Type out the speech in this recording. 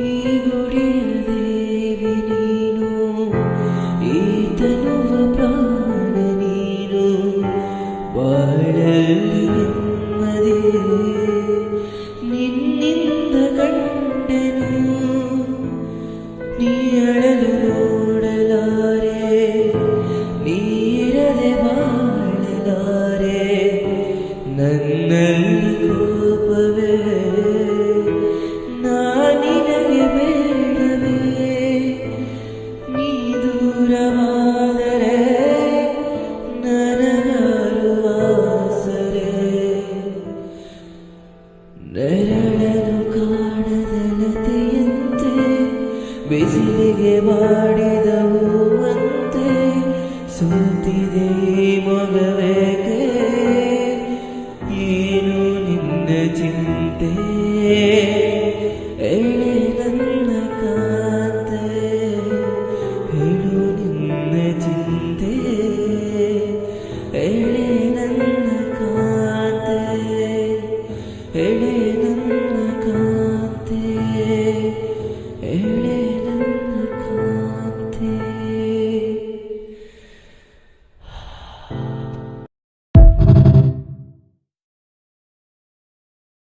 ಈ ಗುಡಿಯ ದೇವಿ ನೀನು, ಈ ತನುವ ಪ್ರಾಣ ನೀನು, ಬಾಳಲ್ಲಿ ನೆಮ್ಮದಿ ನಿನ್ನಿಂದ ಕಂಡೆನು. ನೀ ಅಳಲು ನೋಡಲಾರೆ, ನೀರದೆ ಬಾಳಲಾರೆ, ನನ್ನಲ್ಲಿ ಕೋಪವೇ ನಿನಗೆ ಬೇಡವೇ. ನೀ ದೂರವಾದರೆ ನನಗಾರು ಆಸರೆ, ನೆರಳನು ಕಾಣದ ಲತೆಯಂತೆ ಬಿಸಿಲಿಗೆ ಬಾಳ